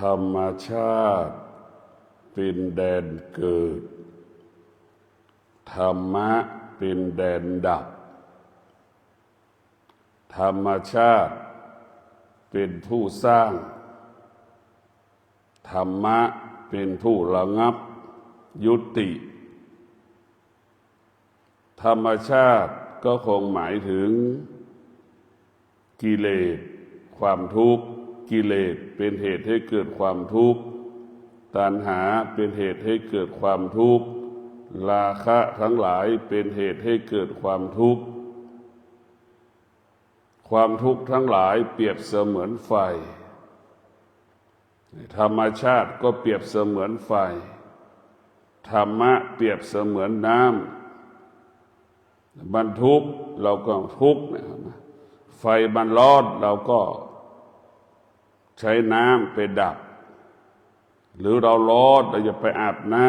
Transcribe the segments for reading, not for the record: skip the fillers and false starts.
ธรรมชาติเป็นแดนเกิดธรรมะเป็นแดนดับธรรมชาติเป็นผู้สร้างธรรมะเป็นผู้ระงับยุติธรรมชาติก็คงหมายถึงกิเลสความทุกข์กิเลสเป็นเหตุให้เกิดความทุกข์ตัณหาเป็นเหตุให้เกิดความทุกข์ราคะทั้งหลายเป็นเหตุให้เกิดความทุกข์ความทุกข์ทั้งหลายเปรียบเสมือนไฟธรรมชาติก็เปรียบเสมือนไฟธรรมะเปรียบเสมือนน้ำมันทุกข์เราก็ทุกข์ไฟมันร้อนเราก็ใช้น้ำไปดับหรือเราร้อนเราจะไปอาบน้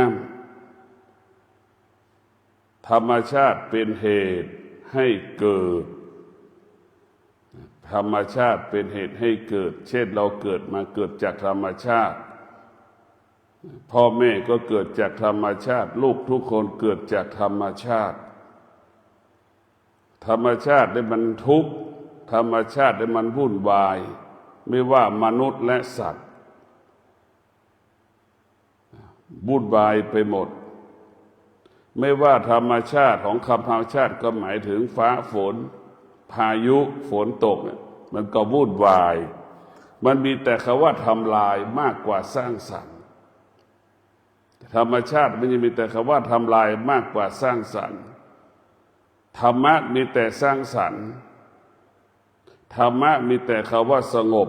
ำธรรมชาติเป็นเหตุให้เกิดธรรมชาติเป็นเหตุให้เกิดเช่นเราเกิดมาเกิดจากธรรมชาติพ่อแม่ก็เกิดจากธรรมชาติลูกทุกคนเกิดจากธรรมชาติธรรมชาติได้มันทุกข์ธรรมชาติได้มันวุ่นวายไม่ว่ามนุษย์และสัตว์วุ่นวายไปหมดไม่ว่าธรรมชาติของคำธรรมชาติก็หมายถึงฟ้าฝนพายุฝนตกมันก็วุ่นวายมันมีแต่คำว่าทำลายมากกว่าสร้างสรรค์ธรรมชาติมันยังมีแต่คำว่าทำลายมากกว่าสร้างสรรค์ธรรมะมีแต่สร้างสรรค์ธรรมะมีแต่คำว่าสงบ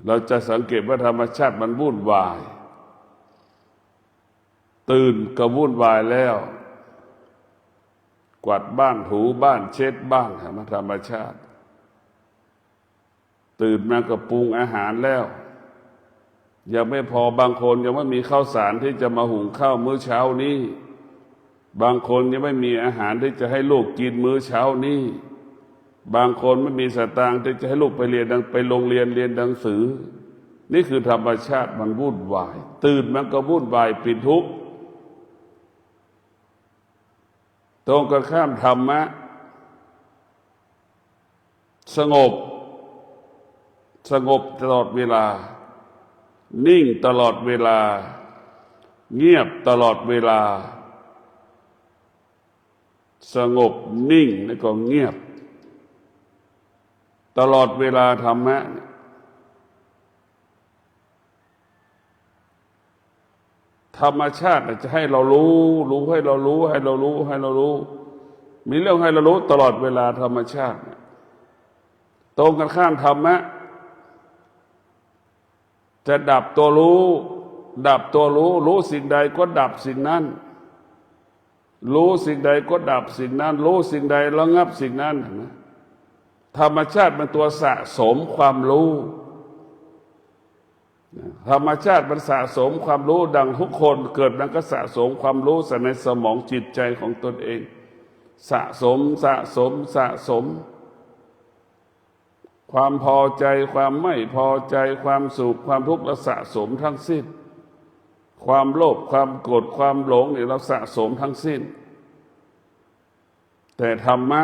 เราจะสังเกตว่าธรรมชาติมันวุ่นวายตื่นก็วุ่นวายแล้วกวาดบ้านถูบ้านเช็ดบ้านธรรมชาติตื่นมาก็ปรุงอาหารแล้วยังไม่พอบางคนยังไม่มีข้าวสารที่จะมาหุงข้าวมื้อเช้านี้บางคนยังไม่มีอาหารที่จะให้ลูกกินมื้อเช้านี้บางคนไม่มีสตางค์ที่จะให้ลูกไปเรียนไปโรงเรียนเรียนหนังสือนี่คือธรรมชาติมันวุ่นวายตื่นมันก็วุ่นวายเป็นทุกข์ตรงกันข้ามธรรมะสงบตลอดเวลานิ่งตลอดเวลาเงียบตลอดเวลาสงบนิ่งแล้วก็เงียบตลอดเวลาธรรมะธรรมชาติจะให้เรารู้ให้เรารู้ให้เรารู้ให้เรารู้มีเรื่องให้เรารู้ตลอดเวลาธรรมชาติตรงกันข้ามธรรมะจะดับตัวรู้สิ่งใดก็ดับสิ่งนั้นรู้สิ่งใดก็ดับสิ่งนั้นรู้สิ่งใดระงับสิ่งนั้นธรรมชาติเป็นตัวสะสมความรู้ธรรมชาติมันสะสมความรู้ดังทุกคนเกิดมันก็สะสมความรู้ในสมองจิตใจของตนเองสะสมความพอใจความไม่พอใจความสุขความทุกข์เราสะสมทั้งสิ้นความโลภความโกรธความหลงเนี่ยเราสะสมทั้งสิ้นแต่ธรรมะ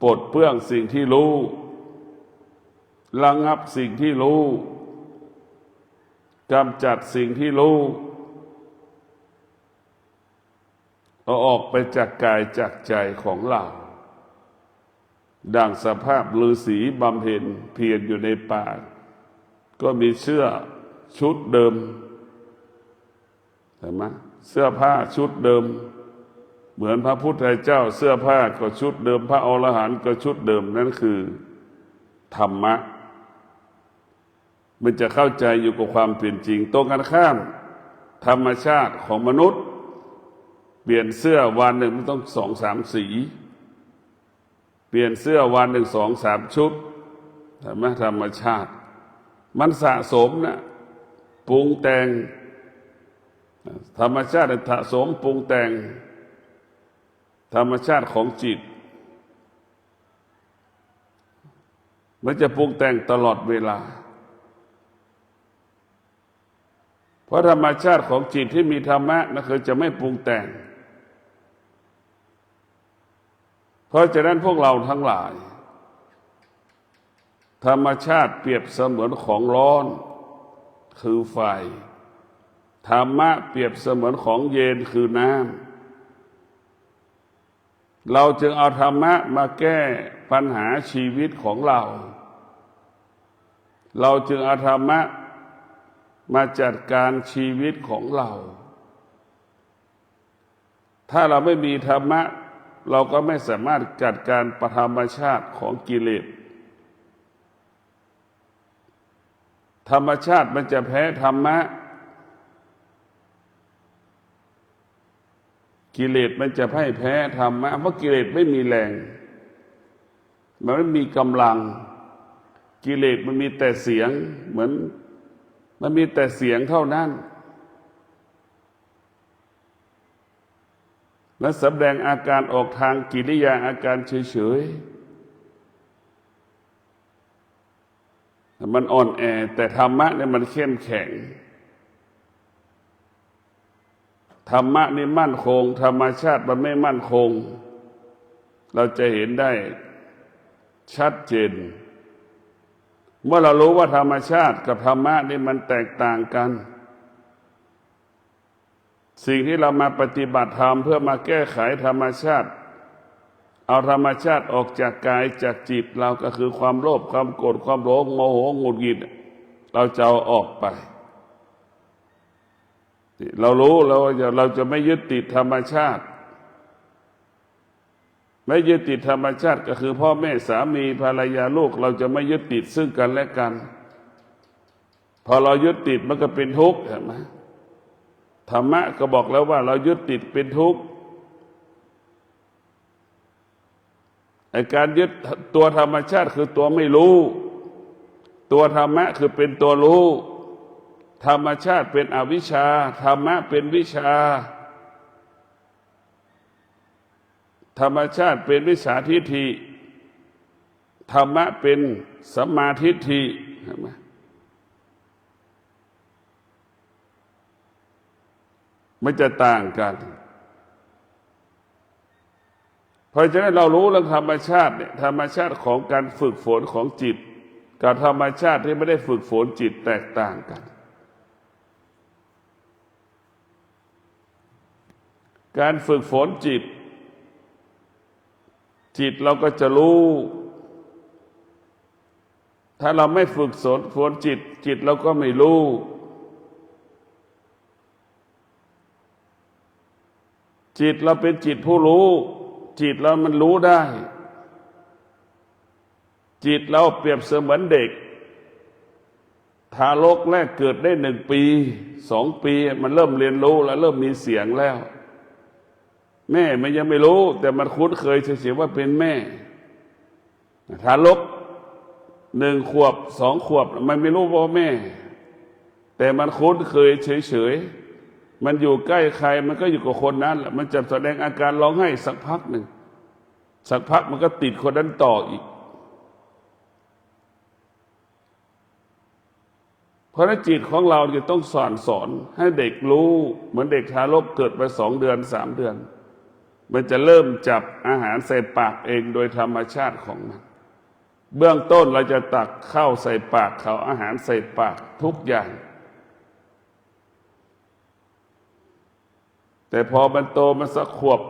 ปลดเปลื้องสิ่งที่รู้ระงับสิ่งที่รู้กำจัดสิ่งที่รู้เอาออกไปจากกายจากใจของเราดังสภาพฤาษีบำเพ็ญเพียรอยู่ในป่าก็มีเสื้อชุดเดิมเห็นไหมเสื้อผ้าชุดเดิมเหมือนพระพุทธเจ้าเสื้อผ้าก็ชุดเดิมพระอรหันต์ก็ชุดเดิมนั่นคือธรรมะมันจะเข้าใจอยู่กับความเป็นจริงตรงกันข้ามธรรมชาติของมนุษย์เปลี่ยนเสื้อวันหนึ่งมันต้อง2-3 สีเปลี่ยนเสื้อวันหนึ่ง2-3 ชุดธรรมชาติมันสะสมนะปรุงแต่งธรรมชาติสะสมปรุงแต่งธรรมชาติของจิต มันจะปรุงแต่งตลอดเวลาเพราะธรรมชาติของจิตที่มีธรรมะนั่นคือจะไม่ปรุงแต่งเพราะฉะนั้นพวกเราทั้งหลายธรรมชาติเปรียบเสมือนของร้อนคือไฟธรรมะเปรียบเสมือนของเย็นคือน้ำเราจึงเอาธรรมะมาแก้ปัญหาชีวิตของเราจึงเอาธรรมะมาจัดการชีวิตของเราถ้าเราไม่มีธรรมะเราก็ไม่สามารถจัดการธรรมชาติของกิเลสธรรมชาติมันจะแพ้ธรรมะกิเลสมันจะพ่ายแพ้ธรรมะเพราะกิเลสไม่มีแรงมันไม่มีกำลังกิเลสมันมีแต่เสียงเหมือนมันมีแต่เสียงเท่านั้นและแสดงอาการออกทางกิริยาอาการเฉยๆมันอ่อนแอแต่ธรรมะเนี่ยมันเข้มแข็งธรรมะนี่มั่นคงธรรมชาติมันไม่มั่นคงเราจะเห็นได้ชัดเจนเมื่อเรารู้ว่าธรรมชาติกับธรรมะนี่มันแตกต่างกันสิ่งที่เรามาปฏิบัติธรรมเพื่อมาแก้ไขธรรมชาติเอาธรรมชาติออกจากกายจากจิตเราก็คือความโลภความโกรธความหลงโมโหหงุดหงิดเราจะเอาออกไปเรารู้แล้วเราจะไม่ยึดติดธรรมชาติไม่ยึดติดธรรมชาติก็คือพ่อแม่สามีภรรยาลูกเราจะไม่ยึดติดซึ่งกันและกันพอเรายึดติดมันก็เป็นทุกข์เห็นไหมธรรมะก็บอกแล้วว่าเรายึดติดเป็นทุกข์ไอ้การยึดตัวธรรมชาติคือตัวไม่รู้ตัวธรรมะคือเป็นตัวรู้ธรรมชาติเป็นอวิชชาธรรมะเป็นวิชาธรรมชาติเป็นวิชาทิฏฐิธรรมะเป็นสัมมาทิฏฐิเห็นไหมมันจะต่างกันเพราะฉะนั้นเรารู้เรื่องธรรมชาติเนี่ยธรรมชาติของการฝึกฝนของจิตกับธรรมชาติที่ไม่ได้ฝึกฝนจิตแตกต่างกันการฝึกฝนจิตเราก็จะรู้ถ้าเราไม่ฝึกฝนจิตเราก็ไม่รู้จิตเราเป็นจิตผู้รู้จิตเรามันรู้ได้จิตเราเปรียบเสมือนเด็กทารกแรกเกิดได้1 ปี2 ปีมันเริ่มเรียนรู้แล้วเริ่มมีเสียงแล้วแม่มันยังไม่รู้แต่มันคุ้นเคยเฉยๆว่าเป็นแม่ทารก1 ขวบ2 ขวบมันไม่รู้ว่าแม่แต่มันคุ้นเคยเฉยๆมันอยู่ใกล้ใครมันก็อยู่กับคนนั้นแหละมันจะแสดงอาการร้องไห้สักพักหนึ่งสักพักมันก็ติดคนนั้นต่ออีกเพราะฉะนั้นจิตของเราจะต้องสอนให้เด็กรู้เหมือนเด็กทารกเกิดไป2 เดือน3 เดือนมันจะเริ่มจับอาหารใส่ปากเองโดยธรรมชาติของมันเบื้องต้นเราจะตักข้าวใส่ปากเขาอาหารใส่ปากทุกอย่างแต่พอมันโตมันสักขวบ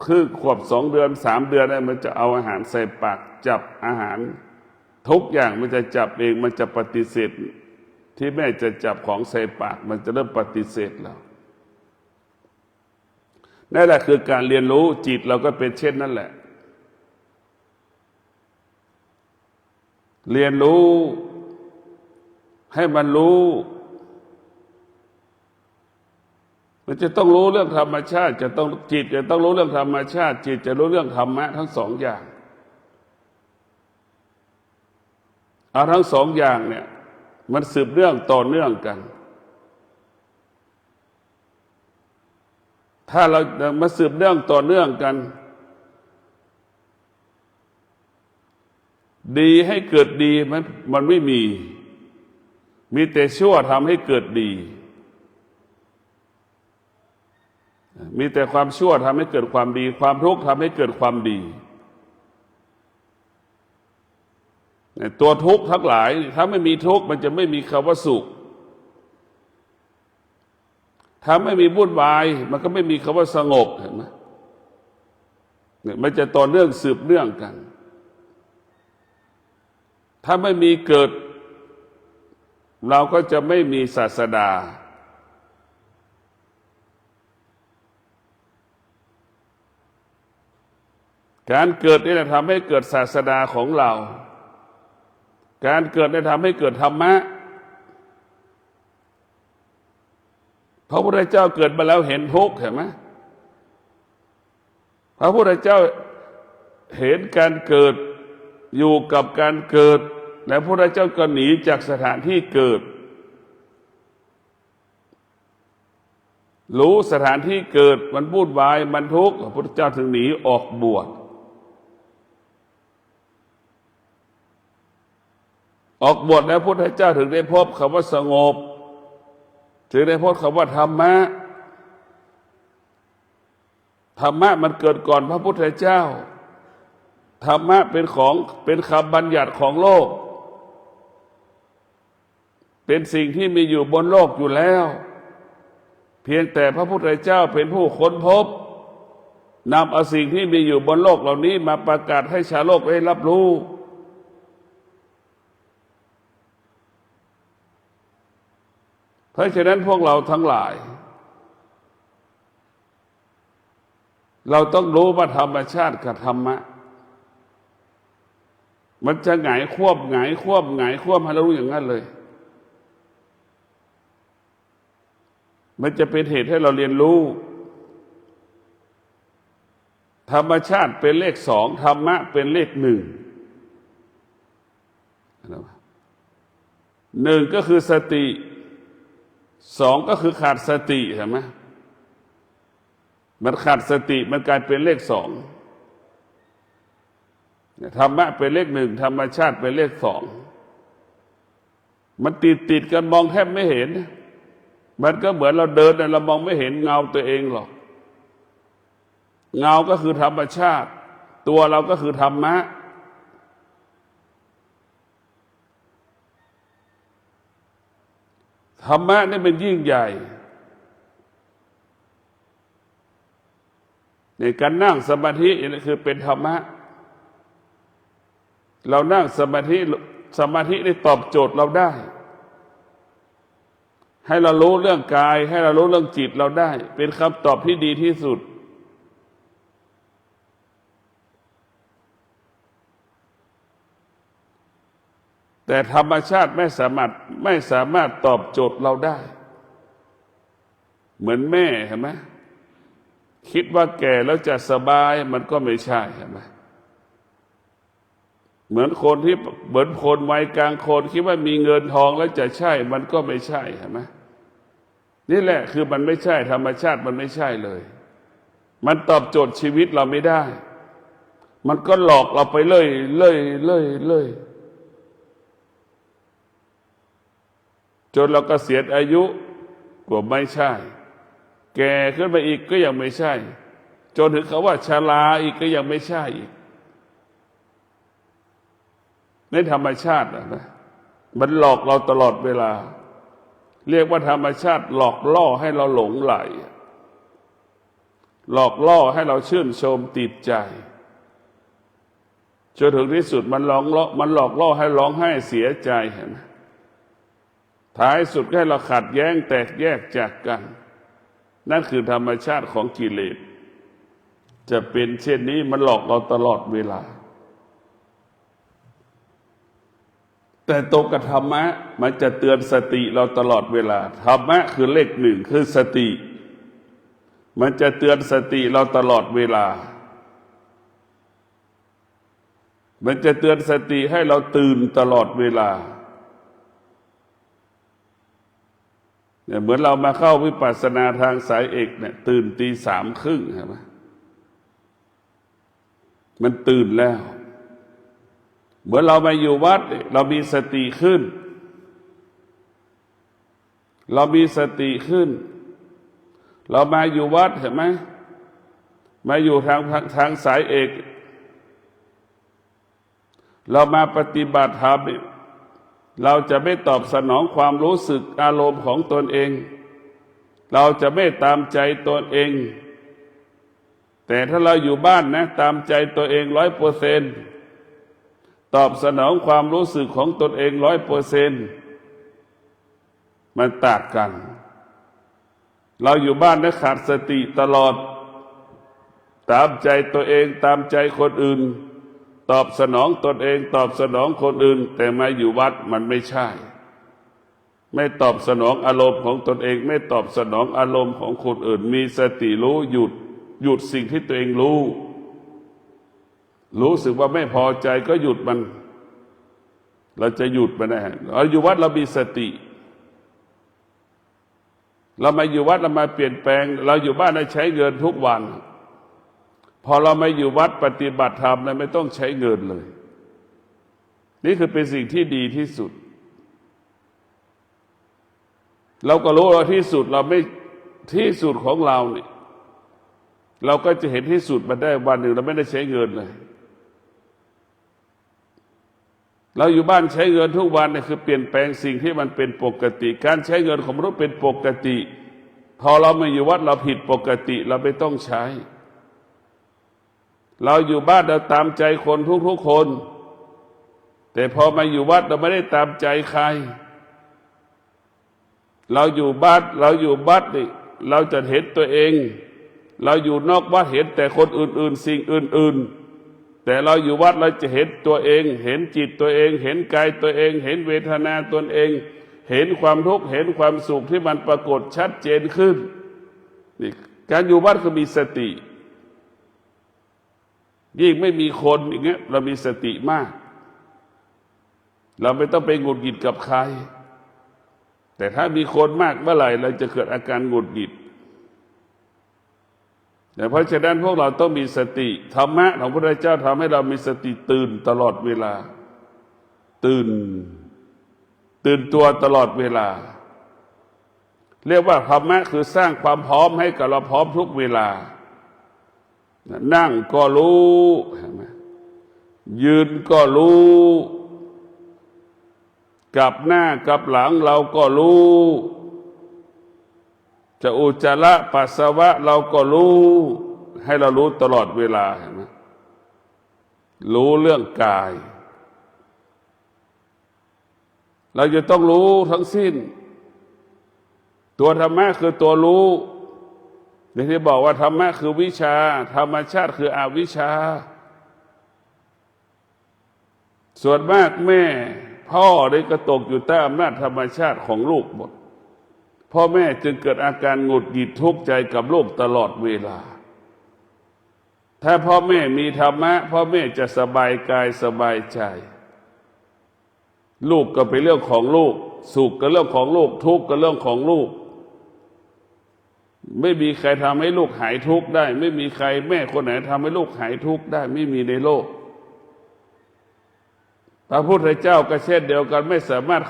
ครึ่งขวบ2 เดือน3 เดือนเนี่ยมันจะเอาอาหารใส่ปากจับอาหารทุกอย่างมันจะจับเองมันจะปฏิเสธที่แม่จะจับของใส่ปากมันจะเริ่มปฏิเสธแล้วนั่นแหละคือการเรียนรู้จิตเราก็เป็นเช่นนั่นแหละเรียนรู้ให้มันรู้มันจะต้องรู้เรื่องธรรมชาติจิตจะต้องรู้เรื่องธรรมชาติจิตจะรู้เรื่องธรรมะทั้ง2 อย่างเอาทั้ง2 อย่างเนี่ยมันสืบเนื่องต่อเนื่องกันถ้าเรามาสืบเนื่องต่อเนื่องกัน ดีให้เกิดดีมันไม่มีแต่ชั่วทำให้เกิดดีมีแต่ความชั่วทำให้เกิดความดีความทุกข์ทำให้เกิดความดีตัวทุกข์ทั้งหลายถ้าไม่มีทุกข์มันจะไม่มีคำว่าสุขถ้าไม่มีวุ่นวายมันก็ไม่มีคำว่าสงบเห็นไหมเนี่ยมันจะต่อเนื่องสืบเนื่องกันถ้าไม่มีเกิดเราก็จะไม่มีศาสดาการเกิดนี่แหละทำให้เกิดศาสดาของเราการเกิดได้ทำให้เกิดธรรมะพระพุทธเจ้าเกิดมาแล้วเห็นทุกข์เห็นไหมพระพุทธเจ้าเห็นการเกิดอยู่กับการเกิดและพระพุทธเจ้าก็หนีจากสถานที่เกิดรู้สถานที่เกิดมันวุ่นวายมันทุกข์พระพุทธเจ้าถึงหนีออกบวชแล้วพระพุทธเจ้าถึงได้พบคำว่าสงบถึงได้พบคำว่าธรรมะธรรมะมันเกิดก่อนพระพุทธเจ้าธรรมะเป็นคำบัญญัติของโลกเป็นสิ่งที่มีอยู่บนโลกอยู่แล้วเพียงแต่พระพุทธเจ้าเป็นผู้ค้นพบนำเอาสิ่งที่มีอยู่บนโลกเหล่านี้มาประกาศให้ชาวโลกได้รับรู้เพราะฉะนั้นพวกเราทั้งหลายเราต้องรู้ว่าธรรมชาติกับธรรมะมันจะหงายควบให้เรารู้อย่างนั้นเลยมันจะเป็นเหตุให้เราเรียนรู้ธรรมชาติเป็นเลขสองธรรมะเป็นเลขหนึ่งหนึ่งก็คือสติสองก็คือขาดสติเห็นไหมมันขาดสติมันกลายเป็นเลขสองธรรมะเป็นเลขหนึ่งธรรมชาติเป็นเลขสองมันติดกันมองแทบไม่เห็นมันก็เหมือนเราเดินเรามองไม่เห็นเงาตัวเองหรอกเงาก็คือธรรมชาติตัวเราก็คือธรรมะธรรมะนี่เป็นยิ่งใหญ่ในการนั่งสมาธินี่คือเป็นธรรมะเรานั่งสมาธิได้ตอบโจทย์เราได้ให้เรารู้เรื่องกายให้เรารู้เรื่องจิตเราได้เป็นคำตอบที่ดีที่สุดแต่ธรรมชาติไม่สามารถตอบโจทย์เราได้เหมือนแม่เห็นไหมคิดว่าแก่แล้วจะสบายมันก็ไม่ใช่เห็นไหมเหมือนคนวัยกลางคนคิดว่ามีเงินทองแล้วจะใช่มันก็ไม่ใช่เห็นไหมนี่แหละคือมันไม่ใช่ธรรมชาติมันไม่ใช่เลยมันตอบโจทย์ชีวิตเราไม่ได้มันก็หลอกเราไปเลยจนเราเกษียณอายุก็ไม่ใช่แก่ขึ้นไปอีกก็ยังไม่ใช่จนถึงคำว่าชราอีกก็ยังไม่ใช่อีกในธรรมชาตินะมันหลอกเราตลอดเวลาเรียกว่าธรรมชาติหลอกล่อให้เราหลงไหลหลอกล่อให้เราชื่นชมติดใจจนถึงที่สุดมันหลอกล่อให้ร้องไห้เสียใจเห็นไหมท้ายสุดให้เราขัดแย้งแตกแยกจากกันนั่นคือธรรมชาติของกิเลสจะเป็นเช่นนี้มันหลอกเราตลอดเวลาแต่ตรงกับธรรมะมันจะเตือนสติเราตลอดเวลาธรรมะคือเลขหนึ่งคือสติมันจะเตือนสติเราตลอดเวลามันจะเตือนสติให้เราตื่นตลอดเวลาเหมือนเรามาเข้าวิปัสสนาทางสายเอกเนี่ยตื่นตี 3:30ใช่ไหมมันตื่นแล้ว เหมือนเรามาอยู่วัดเรามีสติขึ้นเรามีสติขึ้นเรามาอยู่วัดเห็นไหมมาอยู่ทางสายเอกเรามาปฏิบัติธรรมเราจะไม่ตอบสนองความรู้สึกอารมณ์ของตนเองเราจะไม่ตามใจตนเองแต่ถ้าเราอยู่บ้านนะตามใจตัวเอง100%ตอบสนองความรู้สึกของตนเอง100%มันต่างกันเราอยู่บ้านนะขาดสติตลอดตามใจตัวเองตามใจคนอื่นตอบสนองตนเองตอบสนองคนอื่นแต่มาอยู่วัดมันไม่ใช่ไม่ตอบสนองอารมณ์ของตนเองไม่ตอบสนองอารมณ์ของคนอื่นมีสติรู้หยุดสิ่งที่ตัวเองรู้สึกว่าไม่พอใจก็หยุดมันเราจะหยุดมันได้เราอยู่วัดเรามีสติเรามาอยู่วัดเรามาเปลี่ยนแปลงเราอยู่บ้านเราใช้เงินทุกวันพอเรามาอยู่วัดปฏิบัติธรรมเราไม่ต้องใช้เงินเลยนี่คือเป็นสิ่งที่ดีที่สุดเราก็รู้ว่าที่สุดเราไม่ที่สุดของเราเนี่ยเราก็จะเห็นที่สุดมันได้วันหนึ่งเราไม่ได้ใช้เงินเลยเราอยู่บ้านใช้เงินทุกวันเนี่ยคือเปลี่ยนแปลงสิ่งที่มันเป็นปกติการใช้เงินของมนุษย์เป็นปกติพอเรามาอยู่วัดเราผิดปกติเราไม่ต้องใช้เราอยู่บ้านเราตามใจคนทุกคนแต่พอมาอยู่วัดเราไม่ได้ตามใจใครเราอยู่บ้านนี่เราจะเห็นตัวเองเราอยู่นอกวัดเห็นแต่คนอื่นๆสิ่งอื่นๆแต่เราอยู่วัดเราจะเห็นตัวเองเห็นจิตตัวเองเห็นกายตัวเองเห็นเวทนาตนเองเห็นความทุกข์เห็นความสุขที่มันปรากฏชัดเจนขึ้นนี่การอยู่วัดคือมีสติยิ่งไม่มีคนอย่างเงี้ยเรามีสติมากเราไม่ต้องไปหงุดหงิดกับใครแต่ถ้ามีคนมากเมื่อไหร่เราจะเกิดอาการหงุดหงิดแต่เพราะฉะนั้นพวกเราต้องมีสติธรรมะของพระพุทธเจ้าทำให้เรามีสติตื่นตลอดเวลาตื่นตัวตลอดเวลาเรียกว่าธรรมะคือสร้างความพร้อมให้กับเราพร้อมทุกเวลานั่งก็รู้ยืนก็รู้กลับหน้ากลับหลังเราก็รู้จะอุจจาระปัสสาวะเราก็รู้ให้เรารู้ตลอดเวลาเห็นไหมรู้เรื่องกายเราจะต้องรู้ทั้งสิ้นตัวธรรมะคือตัวรู้ที่บอกว่าธรรมะคือวิชาธรรมชาติคืออวิชชาส่วนมากแม่พ่อได้กระตกอยู่ใต้อำนาจธรรมชาติของลูกหมดพ่อแม่จึงเกิดอาการหงุดหงิดทุกข์ใจกับลูกตลอดเวลาถ้าพ่อแม่มีธรรมะพ่อแม่จะสบายกายสบายใจลูกก็เป็นเรื่องของลูกสุขก็เรื่องของลูกทุกข์ก็เรื่องของลูกไม่มีใครทำให้ลูกหายทุกข์ได้ไม่มีใครแม่คนไหนทำให้ลูกหายทุกข์ได้ไม่มีในโลกพระพุทธเจ้าก็เช่นเดียวกันไม่สามารถ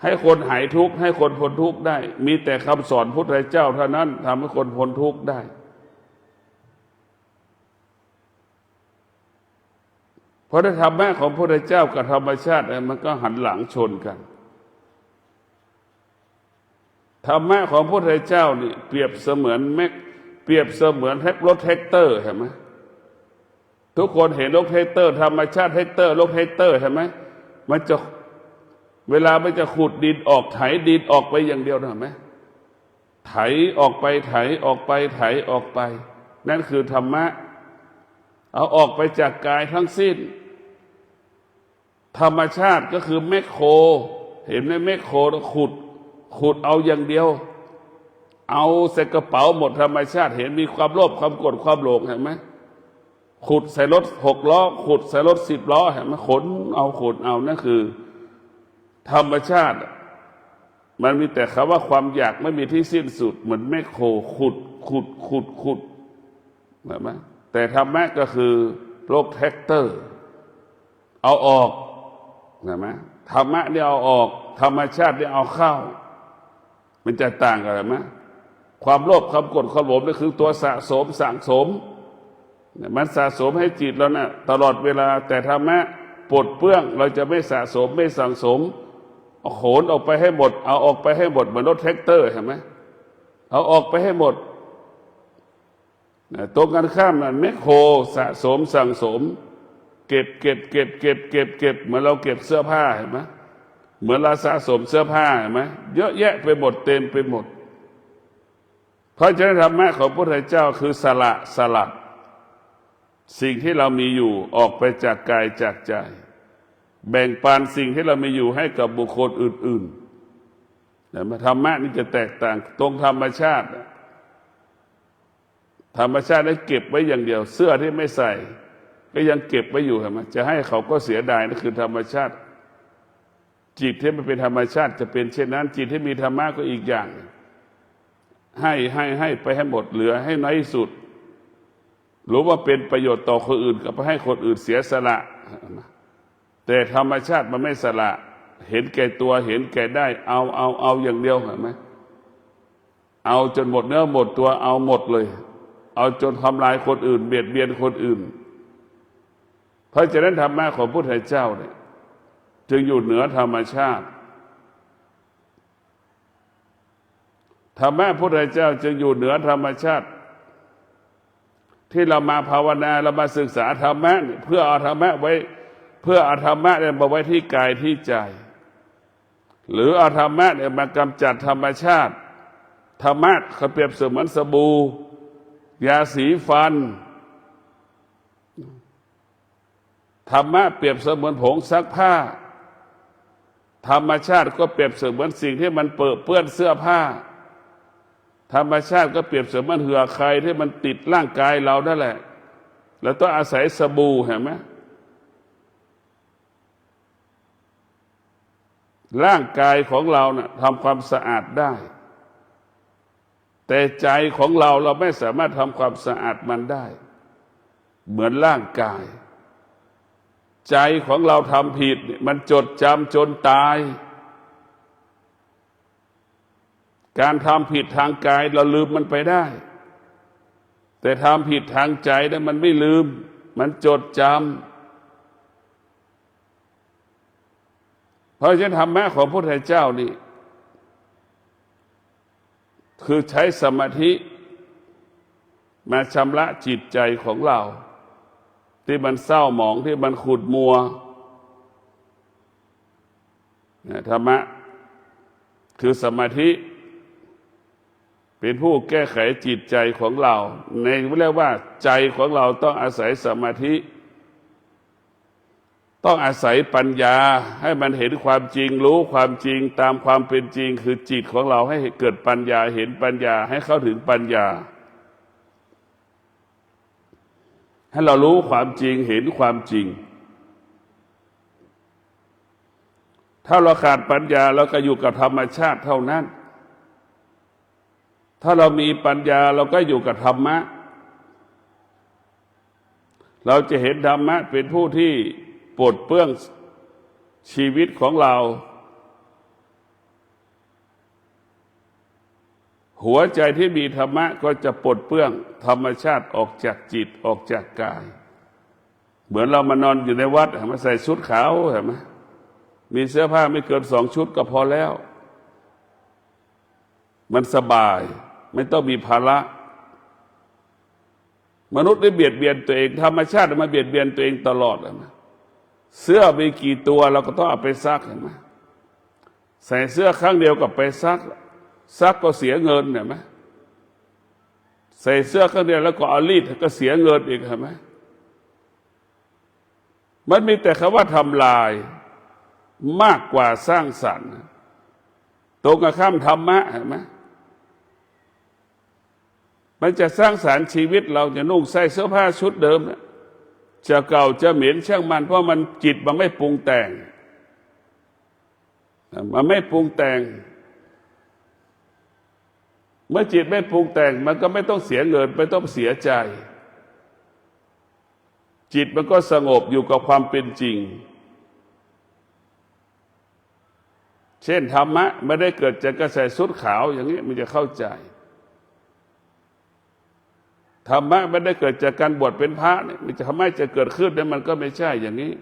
ให้คนหายทุกข์ให้คนพ้นทุกข์ได้มีแต่คำสอนพุทธเจ้าเท่านั้นทำให้คนพ้นทุกข์ได้เพราะธรรมะของพระพุทธเจ้ากับธรรมชาติมันก็หันหลังชนกันธรรมะของพระพุทธเจ้านี่เปรียบเสมือนรถแท็กเตอร์เห็นไหมทุกคนเห็นรถแท็กเตอร์ธรรมชาติแท็กเตอร์รถแท็กเตอร์เห็นไหมมันจะเวลามันจะขุดดินออกไถดินออกไปอย่างเดียวเห็นไหมไถออกไปไถออกไปไถออกไปนั่นคือธรรมะเอาออกไปจากกายทั้งสิ้นธรรมชาติก็คือแมคโครเห็นไหมแมคโครขุดเอาอย่างเดียวเอาใส่กระเป๋าหมดธรรมชาติเห็นมีความโลภความโกรธความหลงเห็นไหมขุดใส่รถ6 ล้อขุดใส่รถ10 ล้อเห็นไหมขนเอานั่นคือธรรมชาติมันมีแต่คำว่าความอยากไม่มีที่สิ้นสุดเหมือนแมคโครขุดเห็นไหมแต่ธรรมะก็คือรถแท็กเตอร์ เอาออกเห็นไหมธรรมะเนี่ยเอาออกธรรมชาติเนี่ยเอาเข้ามันจะต่างกันไหมความโลภความโกรธความหลงนี่คือตัวสะสมสั่งสมมันสะสมให้จิตเรานะ่ะตลอดเวลาแต่ธรรมะปลดเปลื้องเราจะไม่สะสมไม่สั่งสมเอาโขนออกไปให้หมดเอาออกไปให้หมดเหมือนรถแท็กเตอร์เห็นไหมเอาออกไปให้หมดตรงกันข้ามนั่นแมคโครสะสมสั่งสมเก็บเหมือนเราเก็บเสื้อผ้าเห็นไหมเหมือนเราสะสมเสื้อผ้าเห็นไหมเยอะแยะไปหมดเต็มไปหมดเพราะฉะนั้นธรรมะของพระพุทธเจ้าคือสลัดสิ่งที่เรามีอยู่ออกไปจากกายจากใจแบ่งปันสิ่งที่เรามีอยู่ให้กับบุคคลอื่นๆแต่ธรรมะนี่จะแตกต่างตรงธรรมชาตินั้นเก็บไว้อย่างเดียวเสื้อที่ไม่ใส่ก็ยังเก็บไว้อยู่เห็นไหมจะให้เขาก็เสียดายนั่นคือธรรมชาติจิตที่มันเป็นธรรมชาติจะเป็นเช่นนั้นจิตที่มีธรรมะก็อีกอย่างให้ไปให้หมดเหลือให้น้อยที่สุดรู้ว่าเป็นประโยชน์ต่อคนอื่นก็ไปให้คนอื่นเสียสละแต่ธรรมชาติมันไม่สละเห็นแก่ตัวเห็นแก่ได้เอาอย่างเดียวเห็นไหมเอาจนหมดเนื้อหมดตัวเอาหมดเลยเอาจนทำลายคนอื่นเบียดเบียนคนอื่นเพราะฉะนั้นธรรมะของพระพุทธเจ้าเนี่ยจึงอยู่เหนือธรรมชาติธรรมะพระพุทธเจ้าจึงอยู่เหนือธรรมชาติที่เรามาภาวนาเรามาศึกษาธรรมะเพื่อเอาธรรมะไว้เพื่อเอาธรรมะเนี่ยมาไว้ที่กายที่ใจหรือเอาธรรมะเนี่ยมากำจัดธรรมชาติธรรมะเขาเปรียบเสมือนสบู่ยาสีฟันธรรมะเปรียบเสมือนผงซักผ้าธรรมชาติก็เปรียบเสมือนสิ่งที่มันเปื้อนเสื้อผ้าธรรมชาติก็เปรียบเสมือนเหงื่อใครที่มันติดร่างกายเรานั่นแหละแล้วต้องอาศัยสบู่เห็นไหมร่างกายของเราเนี่ยทำความสะอาดได้แต่ใจของเราไม่สามารถทำความสะอาดมันได้เหมือนร่างกายใจของเราทำผิดมันจดจำจนตายการทำผิดทางกายเราลืมมันไปได้แต่ทำผิดทางใจนั้นมันไม่ลืมมันจดจำเพราะฉะนั้นธรรมะของพระพุทธเจ้านี่คือใช้สมาธิมาชำระจิตใจของเราที่มันเศร้าหมองที่มันขุ่นมัวธรรมะคือสมาธิเป็นผู้แก้ไขจิตใจของเราในเรียกว่าใจของเราต้องอาศัยสมาธิต้องอาศัยปัญญาให้มันเห็นความจริงรู้ความจริงตามความเป็นจริงคือจิตของเราให้เกิดปัญญาเห็นปัญญาให้เข้าถึงปัญญาให้เรารู้ความจริงเห็นความจริงถ้าเราขาดปัญญาเราก็อยู่กับธรรมชาติเท่านั้นถ้าเรามีปัญญาเราก็อยู่กับธรรมะเราจะเห็นธรรมะเป็นผู้ที่ปลดเปลื้องชีวิตของเราหัวใจที่มีธรรมะก็จะปลดเปลื้องธรรมชาติออกจากจิตออกจากกายเหมือนเรามานอนอยู่ในวัดมาใส่ชุดขาวเห็นไหมมีเสื้อผ้าไม่เกิน2 ชุดก็พอแล้วมันสบายไม่ต้องมีภาระมนุษย์ได้เบียดเบียนตัวเองธรรมชาติมาเบียดเบียนตัวเองตลอดเลยนะเสื้อมีกี่ตัวเราก็ต้องเอาไปซักเห็นไหมใส่เสื้อครั้งเดียวกับไปซักก็เสียเงินเห็นไหมใส่เสื้อครั้งเดียวแล้วก็เอารีดก็เสียเงินอีกเห็นไหมมันมีแต่คำว่าทำลายมากกว่าสร้างสรรค์ตรงกับข้ามธรรมะเห็นไหมมันจะสร้างสรรค์ชีวิตเราจะนุ่งใส่เสื้อผ้าชุดเดิมเนี่ยจะเก่าจะเหม็นช่างมันเพราะมันจิตมันไม่ปรุงแต่งมันไม่ปรุงแต่งเมื่อจิตไม่ปรุงแต่งมันก็ไม่ต้องเสียเงินไม่ต้องเสียใจจิตมันก็สงบอยู่กับความเป็นจริง เช่นธรรมะไม่ได้เกิดจากกระแสสุดขาวอย่างนี้มันจะเข้าใจธรรมะไม่ได้เกิดจากการบวชเป็นพระเนี่ยมันจะทำให้จะเกิดขึ้นเนี่ยมันก็ไม่ใช่อย่างนี้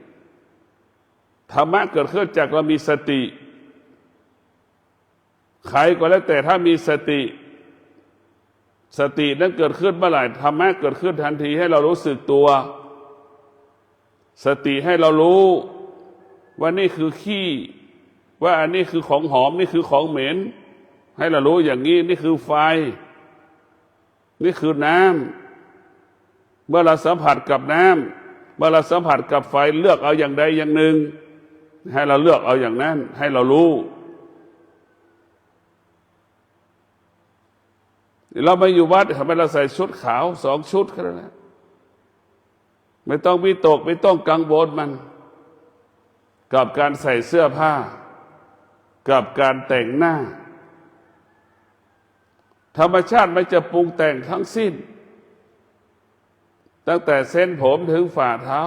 ธรรมะเกิดขึ้นจากเรามีสติใครก็แล้วแต่ถ้ามีสตินั้นเกิดขึ้นเมื่อไหร่ธรรมะเกิดขึ้นทันทีให้เรารู้สึกตัวสติให้เรารู้ว่านี่คือขี้ว่าอันนี้คือของหอมนี่คือของเหม็นให้เรารู้อย่างนี้นี่คือไฟนี่คือน้ำเมื่อเราสัมผัสกับน้ำเมื่อเราสัมผัสกับไฟเลือกเอาอย่างใดอย่างหนึ่งให้เราเลือกเอาอย่างนั้นให้เรารู้เราไปอยู่วัดทำไมเราใส่ชุดขาว2 ชุดแค่นั้นไม่ต้องวิตกไม่ต้องกังวลมันกับการใส่เสื้อผ้ากับการแต่งหน้าธรรมชาติมันจะปรุงแต่งทั้งสิ้นตั้งแต่เส้นผมถึงฝ่าเท้า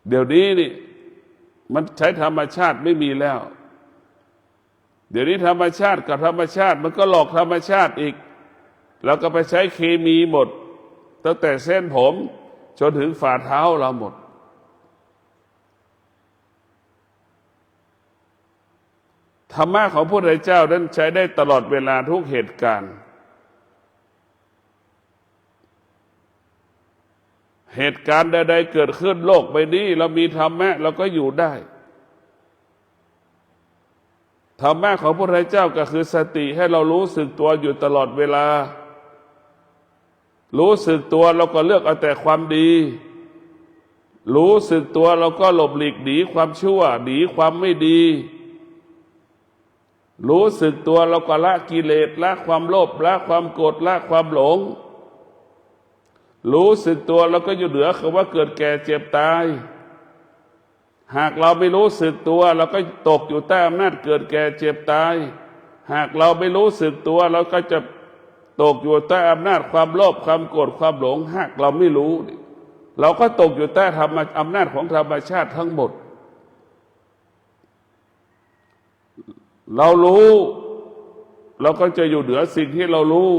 เดี๋ยวนี้นี่มันใช้ธรรมชาติไม่มีแล้วเดี๋ยวนี้ธรรมชาติกับธรรมชาติมันก็หลอกธรรมชาติอีกแล้วก็ไปใช้เคมีหมดตั้งแต่เส้นผมจนถึงฝ่าเท้าเราหมดธรรมะของพระพุทธเจ้านั้นใช้ได้ตลอดเวลาทุกเหตุการณ์เหตุการณ์ใดๆเกิดขึ้นโลกใบนี้เรามีธรรมะเราก็อยู่ได้ธรรมะของพระพุทธเจ้าก็คือสติให้เรารู้สึกตัวอยู่ตลอดเวลารู้สึกตัวเราก็เลือกเอาแต่ความดีรู้สึกตัวเราก็หลบหลีกหนีความชั่วหนีความไม่ดีรู้สึกตัวเราก็ละกิเลสละความโลภละความโกรธละความหลงรู้สึกตัวเราก็อยู่เหนือคำว่าเกิดแก่เจ็บตายหากเราไม่รู้สึกตัวเราก็ตกอยู่ใต้อำนาจเกิดแก่เจ็บตายหากเราไม่รู้สึกตัวเราก็จะตกอยู่ใต้อำนาจความโลภความโกรธความหลงหากเราไม่รู้เราก็ตกอยู่ใต้อำนาจของธรรมชาติทั้งหมดเรารู้เราก็จะอยู่เหนือสิ่งที่เรารู้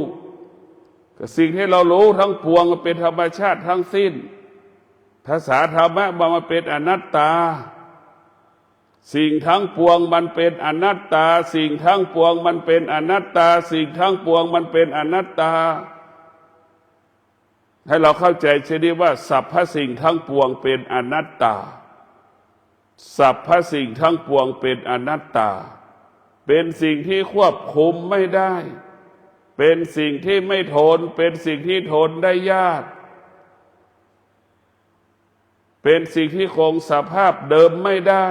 สิ่งที่เรารู้ทั้งปวงเป็นธรรมชาติทั้งสิ้นภาษาธรรมะมันเป็นอนัตตาสิ่งทั้งปวงมันเป็นอนัตตาสิ่งทั้งปวงมันเป็นอนัตตาสิ่งทั้งปวงมันเป็นอนัตตาให้เราเข้าใจเช่นนี้ว่าสรรพสิ่งทั้งปวงเป็นอนัตตาสรรพสิ่งทั้งปวงเป็นอนัตตาเป็นสิ่งที่ควบคุมไม่ได้เป็นสิ่งที่ไม่ทนเป็นสิ่งที่ทนได้ยากเป็นสิ่งที่คงสภาพเดิมไม่ได้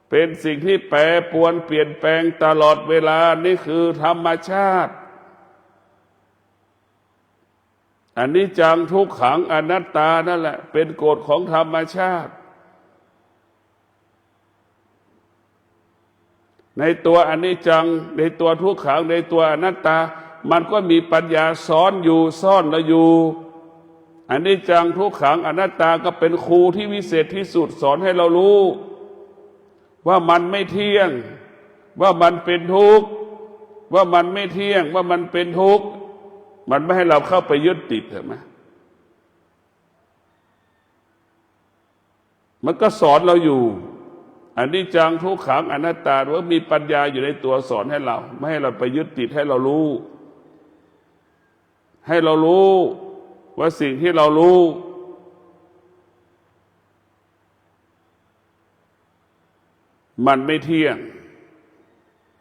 เป็นสิ่งที่แปรปรวนเปลี่ยนแปลงตลอดเวลานี่คือธรรมชาติอนิจจังทุกขังอนัตตานั่นแหละเป็นกฎของธรรมชาติในตัวอนิจจังในตัวทุกขังในตัวอนัตตามันก็มีปัญญาซ้อนอยู่ซ่อนละอยู่อนิจจังทุกขังอนัตตาก็เป็นครูที่วิเศษที่สุดสอนให้เรารู้ว่ามันไม่เที่ยงว่ามันเป็นทุกข์ว่ามันไม่เที่ยงว่ามันเป็นทุกข์มันไม่ให้เราเข้าไปยึดติดใช่ไหมมันก็สอนเราอยู่อนิจจังทุกขังอนัตตาว่ามีปัญญาอยู่ในตัวสอนให้เราไม่ให้เราไปยึดติดให้เรารู้ว่าสิ่งที่เรารู้มันไม่เที่ยง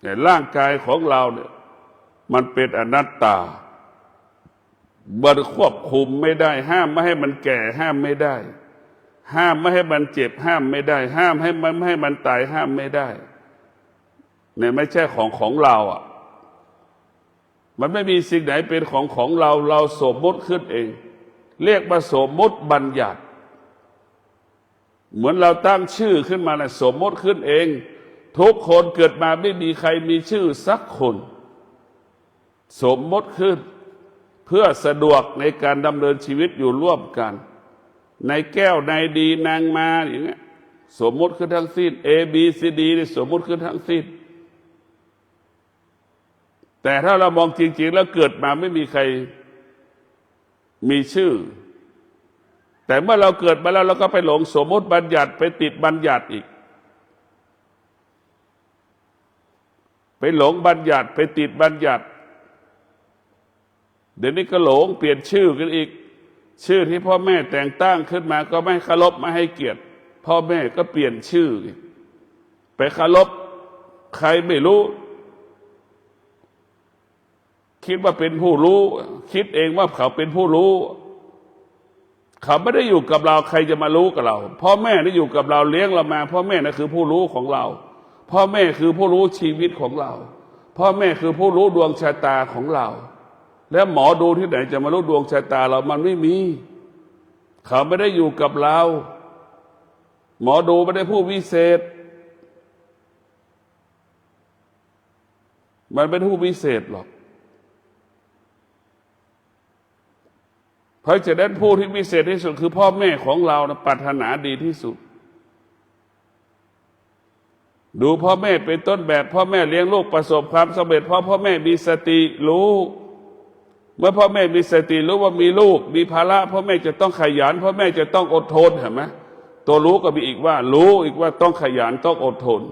แต่ร่างกายของเราเนี่ยมันเป็นอนัตตามันควบคุมไม่ได้ห้ามไม่ให้มันแก่ห้ามไม่ได้ห้ามไม่ให้มันเจ็บห้ามไม่ได้ห้ามให้มันไม่ให้มันตายห้ามไม่ได้เนี่ยไม่ใช่ของเราอ่ะมันไม่มีสิ่งไหนเป็นของเราเราสมมติขึ้นเองเรียกว่าสมมติบัญญัติเหมือนเราตั้งชื่อขึ้นมานะสมมติขึ้นเองทุกคนเกิดมาไม่มีใครมีชื่อสักคนสมมติขึ้นเพื่อสะดวกในการดำเนินชีวิตอยู่ร่วมกันในแก้วในดีนางมาอย่างเงี้ย สมมุติขึ้นทั้งสิ้น A B C D นี่สมมุติขึ้นทั้งสิ้นแต่ถ้าเรามองจริงๆแล้วเกิดมาไม่มีใครมีชื่อแต่เมื่อเราเกิดมาแล้วเราก็ไปหลงสมมติบัญญัติไปติดบัญญัติอีกไปหลงบัญญัติไปติดบัญญัติเดี๋ยวนี้ก็หลงเปลี่ยนชื่อกันอีกชื่อที่พ่อแม่แต่งตั้งขึ้นมาก็ไม่เคารพไม่ให้เกียรติพ่อแม่ก็เปลี่ยนชื่อไปเคารพใครไม่รู้คิดว่าเป็นผู้รู้คิดเองว่าเขาเป็นผู้รู้เขาไม่ได้อยู่กับเราใครจะมารู้กับเราพ่อแม่ได้อยู่กับเราเลี้ยงเรามาพ่อแม่นั่นคือผู้รู้ของเราพ่อแม่คือผู้รู้ชีวิตของเราพ่อแม่คือผู้รู้ดวงชะตาของเราแล้วหมอดูที่ไหนจะมารู้ดวงชะตาเรามันไม่มีเขาไม่ได้อยู่กับเราหมอดูไม่ได้ผู้วิเศษมันเป็นผู้วิเศษหรอกเพราะฉะนั้นผู้ที่วิเศษที่สุดคือพ่อแม่ของเรานะปรารถนาดีที่สุดดูพ่อแม่เป็นต้นแบบพ่อแม่เลี้ยงลูกประสบความสำเร็จเพราะพ่อแม่มีสติรู้เมื่อพ่อแม่มีสติรู้ว่ามีลูกมีภาระพ่อแม่จะต้องขยันพ่อแม่จะต้องอดทนเห็นไหมตัวรู้ก็มีอีกว่ารู้อีกว่าต้องขยันต้องอดทน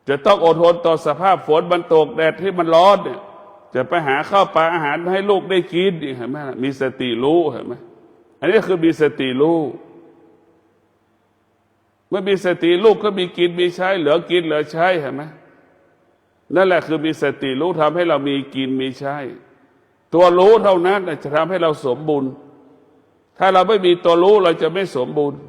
จะต้องอดทนต่อสภาพฝนมันตกแดดที่มันร้อนเนี่ยจะไปหาข้าวปลาอาหารให้ลูกได้กินเห็นไหมมีสติรู้เห็นไหมอันนี้คือมีสติรู้เมื่อมีสติลูกก็มีกินมีใช้เหลือกินเหลือใช้เห็นไหมนั่นแหละคือมีสติรู้ทำให้เรามีกินมีใช้ตัวรู้เท่านั้นจะทำให้เราสมบูรณ์ถ้าเราไม่มีตัวรู้เราจะไม่สมบูรณ์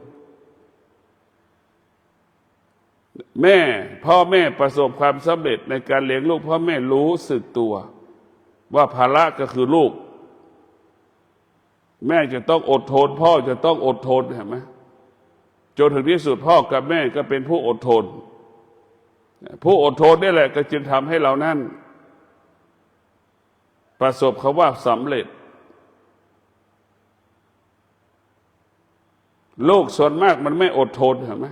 พ่อแม่ประสบความสำเร็จในการเลี้ยงลูกพ่อแม่รู้สึกตัวว่าภาระก็คือลูกแม่จะต้องอดทนพ่อจะต้องอดทนเห็นไหมจนถึงที่สุดพ่อกับแม่ก็เป็นผู้อดทนผู้อดทนนี่แหละก็จึงทำให้เรานั้นประสบคำว่าสำเร็จลูกส่วนมากมันไม่อดทนเห็นไหม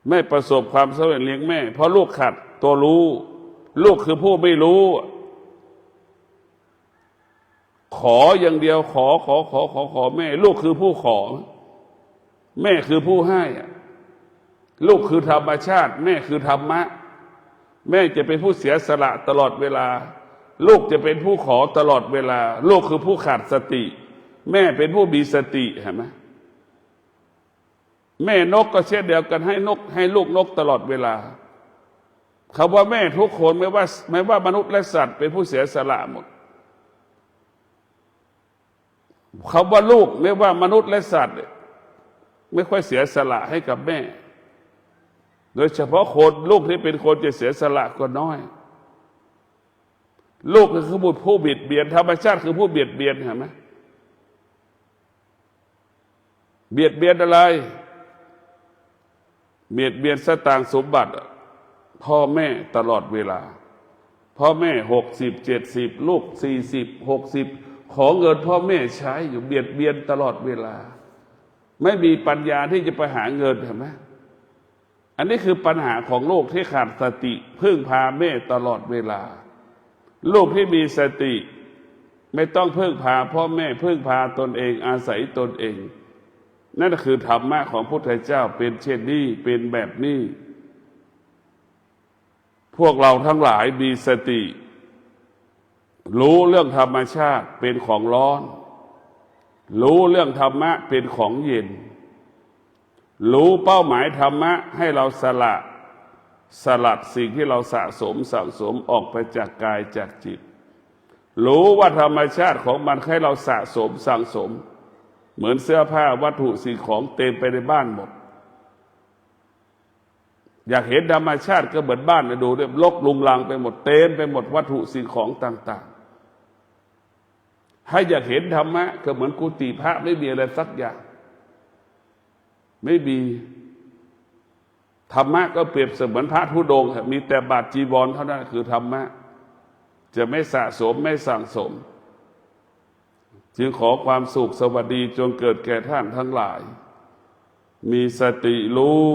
ไม่ประสบความสำเร็จเลี้ยงแม่เพราะลูกขาดตัวรู้ลูกคือผู้ไม่รู้ขออย่างเดียวขอแม่ลูกคือผู้ขอแม่คือผู้ให้ลูกคือธรรมชาติแม่คือธรรมะแม่จะเป็นผู้เสียสละตลอดเวลาลูกจะเป็นผู้ขอตลอดเวลาลูกคือผู้ขาดสติแม่เป็นผู้มีสติเห็นไหมแม่นกก็เช่นเดียวกันให้ลูกนกตลอดเวลาคำว่าแม่ทุกคนไม่ว่ามนุษย์และสัตว์เป็นผู้เสียสละหมดคำว่าลูกไม่ว่ามนุษย์และสัตว์ไม่ค่อยเสียสละให้กับแม่โดยเฉพาะคนลูกที่เป็นคนจะเสียสละก็น้อยลูกคือผู้เบียดเบียนธรรมชาติคือผู้เบียดเบียนเห็นไหมเบียดเบียนอะไรเบียดเบียนสตางค์สมบัติพ่อแม่ตลอดเวลาพ่อแม่60 70ลูก40 60ขอเงินพ่อแม่ใช้อยู่เบียดเบียนตลอดเวลาไม่มีปัญญาที่จะไปหาเงินเห็นไหมอันนี้คือปัญหาของลูกที่ขาดสติพึ่งพาแม่ตลอดเวลาลูกที่มีสติไม่ต้องพึ่งพาพ่อแม่พึ่งพาตนเองอาศัยตนเองนั่นคือธรรมะของพระพุทธเจ้าเป็นเช่นนี้เป็นแบบนี้พวกเราทั้งหลายมีสติรู้เรื่องธรรมชาติเป็นของร้อนรู้เรื่องธรรมะเป็นของเย็นรู้เป้าหมายธรรมะให้เราสลัดสิ่งที่เราสะสมออกไปจากกายจากจิตรู้ว่าธรรมชาติของมันให้เราสะสมเหมือนเสื้อผ้าวัตถุสิ่งของเต็มไปในบ้านหมดอยากเห็นธรรมชาติก็เหมือนบ้านนะดูเนี่ยรกรุงรังไปหมดเต็มไปหมดวัตถุสิ่งของต่างๆให้อยากเห็นธรรมะก็เหมือนกุฏิพระไม่มีอะไรสักอย่างไม่มีธรรมะก็เปรียบเสมือนพระธุดงค์มีแต่บาตรจีวรเท่านั้นคือธรรมะจะไม่สะสมไม่สั่งสมจึงขอความสุขสวัสดีจงเกิดแก่ท่านทั้งหลาย มีสติรู้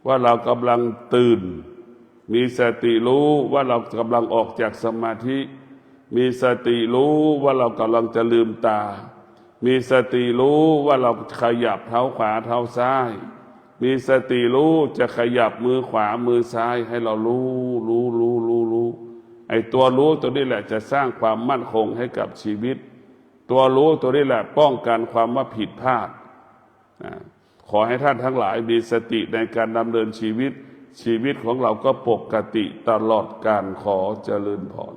ว่าเรากำลังตื่นมีสติรู้ว่าเรากำลังออกจากสมาธิมีสติรู้ว่าเรากำลังจะลืมตามีสติรู้ว่าเราขยับเท้าขวาเท้าซ้ายมีสติรู้จะขยับมือขวามือซ้ายให้เรารู้ไอ้ตัวรู้ตัวนี้แหละจะสร้างความมั่นคงให้กับชีวิตตัวรู้ตัวนี้แหละป้องกันความว่าผิดพลาดขอให้ท่านทั้งหลายมีสติในการดำเนินชีวิตของเราก็ปกติตลอดการขอเจริญพร